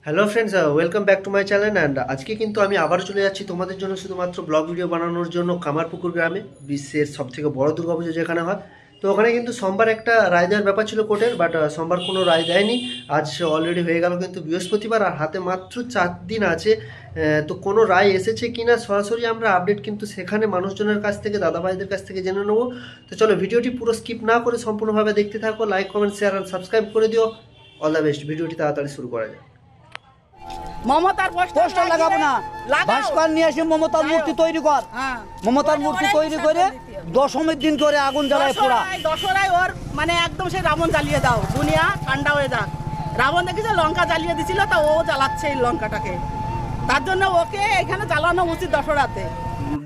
Hello friends, welcome back to my channel. And আজকে কিন্তু আমি আবার চলে যাচ্ছি তোমাদের জন্য শুধুমাত্র ব্লগ ভিডিও বানানোর জন্য কামারপুকুর গ্রামে, বিশ্বের সবথেকে বড় দুর্গাপুজো যেখানে হয়। তো ওখানে কিন্তু সোমবার একটা রায় দেওয়ার ব্যাপার ছিল কোর্টের, বাট সোমবার কোনো রায় দেয়নি। আজ অলরেডি হয়ে গেল কিন্তু বৃহস্পতিবার, আর হাতে মাত্র 4 দিন আছে। তো কোনো রায় এসেছে কিনা সরাসরি আমরা আপডেট কিন্তু সেখানে মানুষজনের কাছ থেকে, দাদাভাইদের কাছ থেকে জেনে নেবো। তো চলো ভিডিওটি পুরো স্কিপ না করে সম্পূর্ণভাবে দেখতে থাকো। লাইক, কমেন্ট, শেয়ার আর সাবস্ক্রাইব করে দিও। All the best. ভিডিওটি তাড়াতাড়ি শুরু করা যায়। মমতার পোস্টার লাগাবো না, ভাস্কর নিয়ে এসে মমতার মূর্তি তৈরি কর। মমতার মূর্তি তৈরি করে দশমীর দিন করে আগুন জ্বালায় পোড়া। দশরায় ওর মানে একদম সেই রাবণ জ্বালিয়ে দাও, দুনিয়া ঠান্ডা হয়ে যাক। রাবণ দেখেছে লঙ্কা জ্বালিয়ে দিছিল, তা ও জ্বালাচ্ছে এই লঙ্কাটাকে। তার জন্য ওকে এখানে জ্বালানো উচিত দশরাতে।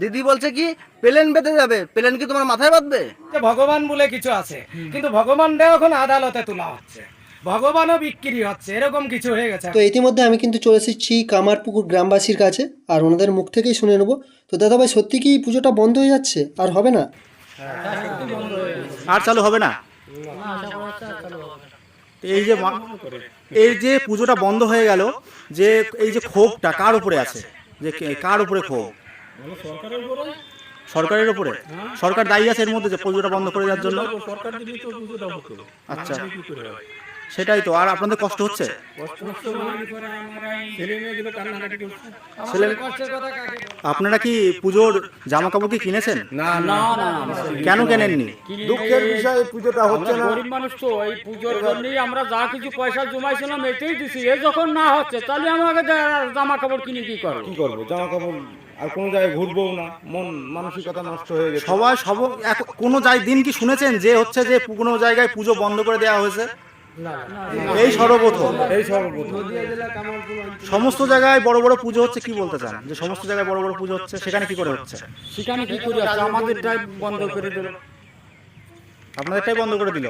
দিদি বলছে কি প্লেন বেঁধে যাবে, প্লেন কি তোমার মাথায় বাঁধবে? যে ভগবান বলে কিছু আছে, কিন্তু ভগবানটাও এখন আদালতে তোলা হচ্ছে, ভগবানও বিক্রি হচ্ছে, এরকম কিছু হয়ে গেছে। তো ইতিমধ্যে আমি কিন্তু চলে এসেছি কামারপুকুর গ্রামবাসীর কাছে, আর ওনাদের মুখ থেকেই শুনে নেবো। তো দাদাভাই, সত্যি কি পুজোটা বন্ধ হয়ে যাচ্ছে, আর হবে না? আর চালু হবে না। এই যে পুজোটা বন্ধ হয়ে গেল, যে এই যে ক্ষোভটা কার উপরে আছে, যে কার উপরে ক্ষোভ? সরকারের উপরে। সরকার দায়ী আছে এর মধ্যে যে পুজোটা বন্ধ করে দেওয়ার জন্য? আচ্ছা, সেটাই তো। আর আপনাদের কষ্ট হচ্ছে? আপনারা কি পুজোর জামা কাপড় কি কিনেছেন? না না না, কেন কেনেননি? দুঃখের বিষয় পুজোটা হচ্ছে না। গরিব মানুষ তো, এই পুজোর জন্যই আমরা যা কিছু পয়সা জমাইছিলাম এটাই দিছি। এ যখন না হচ্ছে তাহলে আমাকে জামা কাপড় কিনে কি করবো? কি করবো, জামা কাপড় আর কোনো জায়গায় ঘুরবো না, মন মানসিকতা নষ্ট হয়ে গেছে। সবাই কোনো দিন কি শুনেছেন যে হচ্ছে যে কোনো জায়গায় পুজো বন্ধ করে দেওয়া হয়েছে? এই সর্বপ্রথম। সমস্ত জায়গায় বড় বড় পুজো হচ্ছে, কি বলতে চান যে সমস্ত জায়গায় বড় বড় পুজো হচ্ছে, সেখানে কি করে হচ্ছে? সেখানে কি করে আছে, আমাদেরটাই বন্ধ করে দিল। আপনাদেরটাই বন্ধ করে দিল?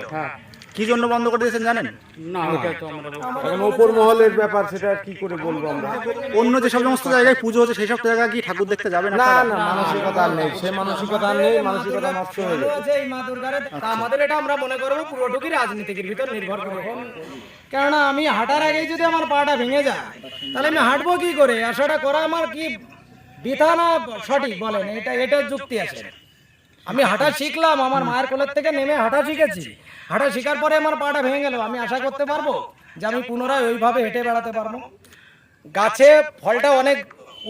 কি জন্য বন্ধ করে দিয়েছেন জানেন? না, এটা তো আমরা এখন ওপর মহলের ব্যাপার, সেটা কি করে বলবো আমরা। অন্য যে সমস্ত জায়গায় পুজো হচ্ছে সেই সব জায়গায় কি ঠাকুর দেখতে যাবেন না না, মানসিকতা আর নেই, সে মানসিকতা আর নেই, মানসিকতা নষ্ট হয়ে গেছে। এই মা দুর্গার আমাদের এটা আমরা মনে করবো পুরোটুকুই রাজনীতির ভিতর নির্ভর করে। কেননা আমি হাঁটার আগেই যদি আমার পাটা ভেঙে যায়, তাহলে আমি হাঁটবো কি করে? আশাটা করা আমার কি বৃথা না সঠিক বলেন? এটা যুক্তি আছে। আমি হাঁটা শিখলাম, আমার মায়ের কোলের থেকে নেমে হাঁটা শিখেছি। হাঁটা শেখার পরে আমার পাটা ভেঙে গেল, আমি আশা করতে পারবো যে আমি পুনরায় ওইভাবে হেঁটে বেড়াতে পারবো? গাছে ফলটা অনেক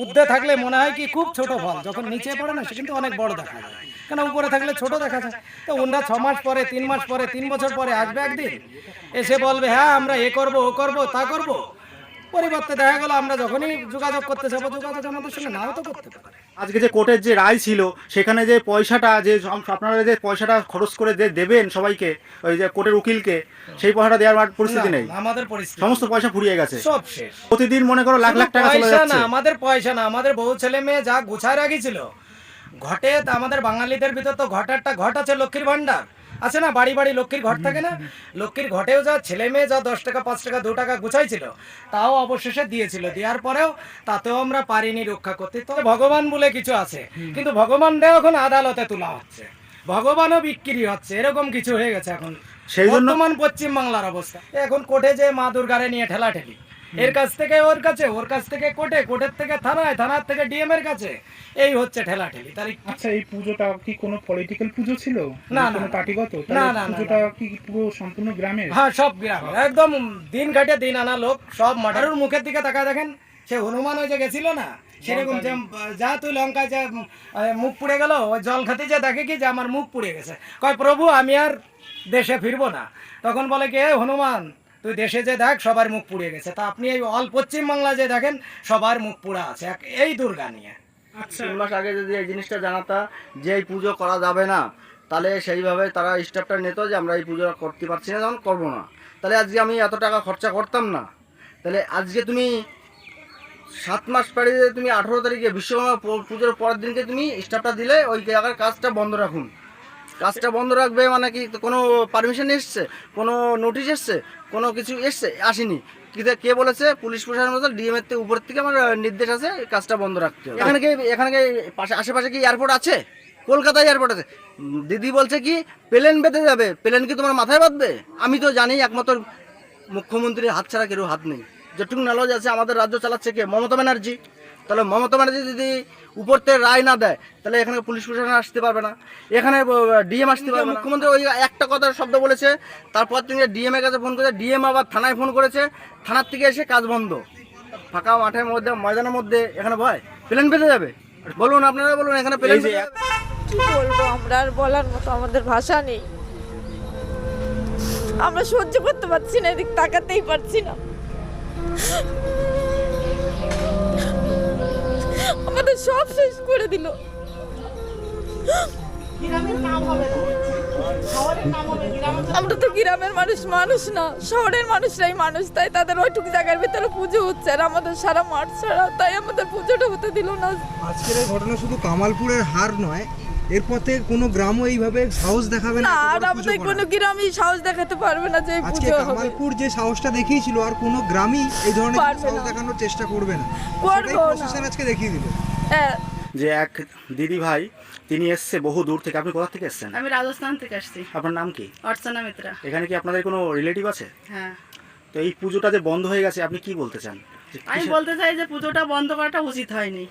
ঊর্ধ্বে থাকলে মনে হয় কি খুব ছোট ফল, যখন নিচে পড়ে না সে কিন্তু অনেক বড় দেখা যায়, কেন উপরে থাকলে ছোট দেখা যায়। তো ওনারা 6 মাস পরে, 3 মাস পরে, 3 বছর পরে আসবে একদিন, এসে বলবে হ্যাঁ আমরা এ করবো, ও করবো, তা করবো। পরিবর্তে দেখা গেল আমরা যখনই যোগাযোগ করতে যাবো, যোগাযোগ আমাদের সঙ্গে নাও তো করতে পারে। আজকে যে কোর্টের যে রায় ছিল, সেখানে যে পয়সাটা, যে আপনারা যে পয়সাটা খরচ করে যে দেবেন সবাইকে, ওই যে কোর্টের উকিলকে, সেই পয়সাটা দেওয়ার পরিস্থিতি নেই। আমাদের পরিস্থিতি সমস্ত পয়সা ফুরিয়ে গেছে, সব শেষ। প্রতিদিন মনে করো লাখ লাখ টাকা চলে পয়সা না, যাচ্ছে। আমাদের পয়সা না, আমাদের বউ ছেলে মেয়ে যা গুছায় রাখিছিল ঘটে। আমাদের বাঙালিদের ভিতর তো ঘটারটা ঘট আছে, লক্ষ্মীর ভান্ডার আছে না, বাড়ি বাড়ি লক্ষ্মীর ঘট থাকে না? লক্ষ্মীর ঘটেও যা ছেলে মেয়ে যা 10 টাকা, 5 টাকা, 2 টাকা গুছাইছিল, তাও অবশেষে দিয়েছিল। দেওয়ার পরেও তাতেও আমরা পারিনি রক্ষা করতে। তবে ভগবান বলে কিছু আছে, কিন্তু ভগবানটাও এখন আদালতে তোলা হচ্ছে, ভগবানও বিক্রি হচ্ছে, এরকম কিছু হয়ে গেছে এখন সেই জন্য বর্তমান পশ্চিম বাংলার অবস্থা। এখন কোর্টে যে মা দুর্গারে নিয়ে ঠেলাঠেলি, এর কাছ থেকে ওর কাছে, ওর কাছ থেকে কোর্টে, কোর্টের থেকে থানায়, থানার থেকে ডিএম এর কাছে, এই হচ্ছে ঠেলাঠেলি। তাহলে আচ্ছা, এই পুজোটা কি কোনো পলিটিক্যাল পুজো ছিল? না, কোনো না, পার্টিগত? না, না, পুজোটা কি পুরো সম্পূর্ণ গ্রামের? হ্যাঁ, সব গ্রামে একদম দিন কাটে দিন আনা লোক সব মাঠারুর মুখের দিকে তাকায় দেখেন। সে হনুমান ওই যে গেছিল না, সেরকম যে যা তুই লঙ্কায় যে মুখ পুড়ে গেল, ওই জল খাতে যে দেখে কি যে আমার মুখ পুড়ে গেছে, কয় প্রভু আমি আর দেশে ফিরবো না। তখন বলে কি হনুমান তুই দেশে যে দেখ সবার মুখ পুড়ে গেছে, তা আপনি এই অল পশ্চিম বাংলা যে দেখেন সবার মুখ পুড়া আছে এই দুর্গা নিয়ে। 3 মাস আগে যদি এই জিনিসটা জানাতা যে এই পুজো করা যাবে না, তাহলে সেইভাবে তারা স্টেপটা নিত যে আমরা এই পুজো করতে পারছি না, যখন করবো না, তাহলে আজকে আমি এত টাকা খরচা করতাম না। তাহলে আজকে তুমি 7 মাস পেরিয়ে তুমি 18 তারিখে বিশ্বকর্মা পুজোর পরের দিনকে তুমি স্টেপটা দিলে ওই জায়গার কাজটা বন্ধ রাখুন। কাজটা বন্ধ রাখবে মানে কি? কোনো পারমিশন এসছে, কোনো নোটিশ এসছে, কোনো কিছু এসছে? আসেনি। কে বলেছে? পুলিশ প্রশাসন বলছে ডিএম এর উপর থেকে আমার নির্দেশ আছে কাজটা বন্ধ রাখতে হবে। এখানে পাশে আশেপাশে কি এয়ারপোর্ট আছে? কলকাতায় এয়ারপোর্ট আছে। দিদি বলছে কি প্লেন বেঁধে যাবে, প্লেন কি তোমার মাথায় বাঁধবে? আমি তো জানি একমাত্র মুখ্যমন্ত্রীর হাত ছাড়া কেউ হাত নেই। যেটুকু নলেজ আছে আমাদের রাজ্য চালাচ্ছে কে? মমতা ব্যানার্জি। তাহলে মমতা ব্যানার্জি যদি উপর থেকে রায় না দেয় তাহলে এখানে পুলিশ প্রশাসন আসতে পারবে না, এখানে ডিএম আসতে পারবে না। মুখ্যমন্ত্রী ওই একটা কথা শব্দ বলেছে, তারপর থেকে ডিএম এর কাছে ফোন করেছে, ডিএম আবার থানায় ফোন করেছে, থানার থেকে এসে কাজ বন্ধ। ফাঁকা মাঠের মধ্যে, ময়দানের মধ্যে এখানে ভয় প্লেন পেতে যাবে? বলুন, আপনারা বলুন, এখানে প্লেন পেতে যাবে? কি বলবো, আমরা আর বলার মতো আমাদের ভাষা নেই। আমরা সহ্য করতে পারছি না, এদিক তাকাতেই পারছি না। আমাদের সব শেষ করে দিল। আমরা তো গ্রামের মানুষ না, শহরের মানুষরাই মানুষ, তাই তাদের ওইটুকু জায়গার ভিতরে পুজো হচ্ছে আর আমাদের সারা মাঠ ছাড়া, তাই আমাদের পুজোটা হতে দিল না। আজকের এই ঘটনা শুধু কামালপুরের হার নয়, এরপর থেকে কোনো গ্রামও এইভাবে সাহস দেখাবে না। আর আমাদের কোনো গ্রামই সাহস দেখাতে পারবে না যে আজকে পুজো হবে। কামালপুর যে সাহসটা দেখিয়েছিল আর কোনো গ্রামই এই ধরনের সাহস দেখানোর চেষ্টা করবে না। প্রশাসন আজকে দেখিয়ে দিল। হ্যাঁ, যে এক দিদি ভাই তিনি এসছে বহু দূর থেকে। আপনি কোথা থেকে এসেছেন? আমি রাজস্থান থেকে আসছি। আপনার নাম কি? অর্চনা মিত্রা। এখানে কি আপনাদের কোনো রিলেটিভ আছে? হ্যাঁ, তো এই পুজোটা যে বন্ধ হয়ে গেছে আপনি কি বলতে চান? আমি বলতে চাই যে পুজোটা বন্ধ করাটা উচিত হয়নি,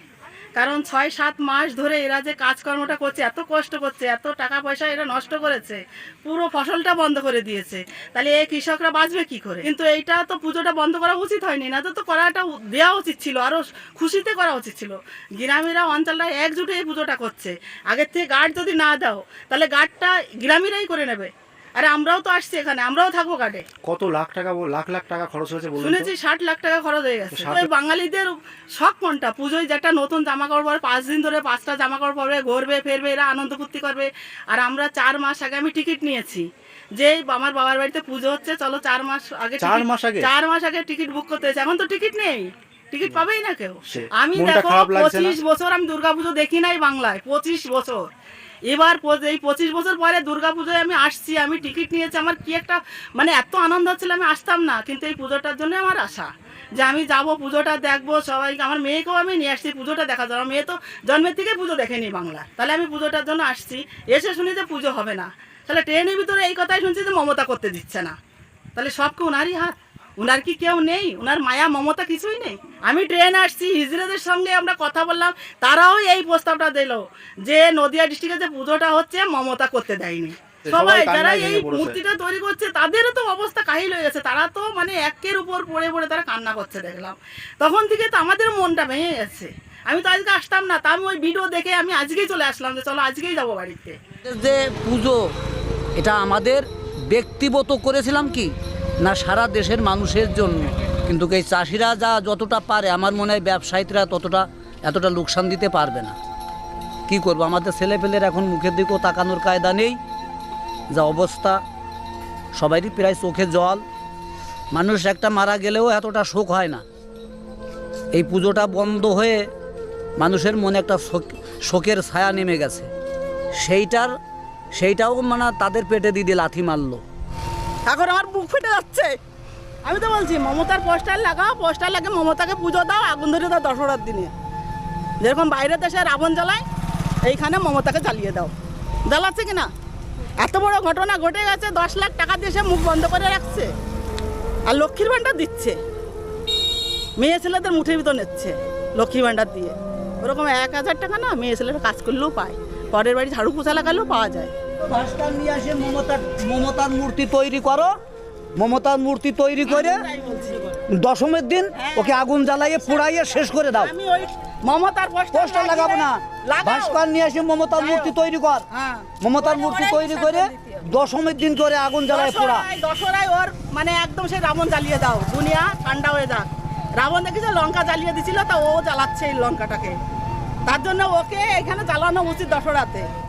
কারণ 6-7 মাস ধরে এরা যে কাজকর্মটা করছে, এত কষ্ট করছে, এত টাকা পয়সা এরা নষ্ট করেছে, পুরো ফসলটা বন্ধ করে দিয়েছে, তাহলে এই কৃষকরা বাঁচবে কি করে? কিন্তু এইটা তো পুজোটা বন্ধ করা উচিত হয়নি, না তো করাটা দেওয়া উচিত ছিল, আরও খুশিতে করা উচিত ছিল। গ্রামীরা অঞ্চলটা একজুটে এই পুজোটা করছে, আগের থেকে গার্ড যদি না দাও তাহলে গার্ডটা গ্রামীরাই করে নেবে। আরে আমরাও তো আসছি এখানে, আমরাও থাকবো গার্ডে। কত লাখ টাকা খরচ হয়েছে বলুন? শুনেছি 60 লাখ টাকা খরচ হয়ে গেছে। ওই বাঙালিদের শখ কোনটা? পুজোয় যেটা নতুন জামা কাপড় পরে 5 দিন ধরে 5টা জামা কাপড় পরে ঘুরবে ফেরবে, এরা আনন্দ ফুর্তি করবে। আর আমরা 4 মাস আগে আমি টিকিট নিয়েছি, যে আমার বাবার বাড়িতে পুজো হচ্ছে, চলো 4 মাস আগে 4 মাস আগে টিকিট বুক করতে হয়েছে। এখন তো টিকিট নেই, টিকিট পাবেই না কেউ। আমি দেখো 25 বছর আমি দুর্গাপুজো দেখি নাই বাংলায়, 25 বছর। এবার এই 25 বছর পরে দুর্গাপুজোয় আমি আসছি, আমি টিকিট নিয়েছি, আমার কি একটা মানে এত আনন্দ হচ্ছিল, আমি আসতাম না, কিন্তু এই পুজোটার জন্য আমার আশা যে আমি যাব, পুজোটা দেখবো। সবাইকে, আমার মেয়েকেও আমি নিয়ে আসছি পুজোটা দেখার জন্য। মেয়ে তো জন্মের থেকে পুজো দেখেনি বাংলা, তাহলে আমি পুজোটার জন্য আসছি। এসে শুনি যে পুজো হবে না, তাহলে ট্রেনের ভিতরে এই কথাই শুনছি যে মমতা করতে দিচ্ছে না, তাহলে সব কি ওনারই হাত? ওনার কি কেউ নেই? ওনার মায়া মমতা কিছুই নেই? আমি ট্রেনে আসছি, হিজড়াদের সঙ্গে আমরা কথা বললাম, তারাও এই প্রস্তাবটা দিল যে নদিয়া ডিস্ট্রিক্টে যে পুজোটা হচ্ছে মমতা করতে দেয়নি। সবাই যারা এই মূর্তিটা তৈরি করছে তাদেরও তো অবস্থা কাহিল হয়ে গেছে, তারা তো মানে একের উপর পড়ে পড়ে তারা কান্না করছে দেখলাম। তখন থেকে তো আমাদের মনটা ভেঙে গেছে। আমি তো আজকে আসতাম না, তা আমি ওই ভিডিও দেখে আমি আজকেই চলে আসলাম যে চলো আজকেই যাবো বাড়িতে। যে পুজো এটা আমাদের ব্যক্তিগত করেছিলাম কি না সারা দেশের মানুষের জন্য, কিন্তু এই চাষিরা যতটা পারে আমার মনে হয় ব্যবসায়ীরা এতটা লোকসান দিতে পারবে না। কি করব, আমাদের ছেলেপেলের এখন মুখের দিকেও তাকানোর কায়দা নেই, যা অবস্থা সবারই প্রায় চোখে জল। মানুষ একটা মারা গেলেও এতটা শোক হয় না। এই পুজোটা বন্ধ হয়ে মানুষের মনে একটা শোকের ছায়া নেমে গেছে, সেইটাও মানে তাদের পেটে দিয়ে লাথি মারলো। এখন আমার বুক ফেটে যাচ্ছে। আমি তো বলছি মমতার পোস্টার লাগাও, পোস্টার লাগে মমতাকে পুজো দাও, আগুন ধরে দাও দশরার দিনে, যেরকম বাইরের দেশে আগুন জ্বালায় এইখানে মমতাকে জ্বালিয়ে দাও। জ্বালাচ্ছে কিনা? এত বড় ঘটনা ঘটে গেছে, 10 লাখ টাকা দিয়ে সে মুখ বন্ধ করে রাখছে, আর লক্ষ্মীর ভাণ্ডার দিচ্ছে, মেয়ে ছেলেদের মুঠের ভিতর নিচ্ছে লক্ষ্মী ভাণ্ডার দিয়ে। ওরকম 1000 টাকা না মেয়ে ছেলেরা কাজ করলেও পায়, পরের বাড়ি ঝাড়ু পোছা লাগালেও পাওয়া যায়। ভাস্কর নিয়ে আসে মমতার মূর্তি তৈরি করো, মমতার মূর্তি তৈরি করে দশমের দিন ওকে আগুন জ্বালাইয়ে পোড়াইয়ে শেষ করে দাও। আমি ওই মমতার পোস্টার লাগাবো না, ভাস্কর নিয়ে আসে মমতার মূর্তি তৈরি কর, মমতার মূর্তি তৈরি করে দশমের দিন করে আগুন জ্বালায় পোড়া। দশরায় ওর মানে একদম সেই রাবণ জ্বালিয়ে দাও, দুনিয়া ঠান্ডা হয়ে যাক। রাবণ দেখেছে লঙ্কা জ্বালিয়ে দিছিল, তা ও জ্বালাচ্ছে এই লঙ্কাটাকে, তার জন্য ওকে এখানে জ্বালানো উচিত দশরাতে।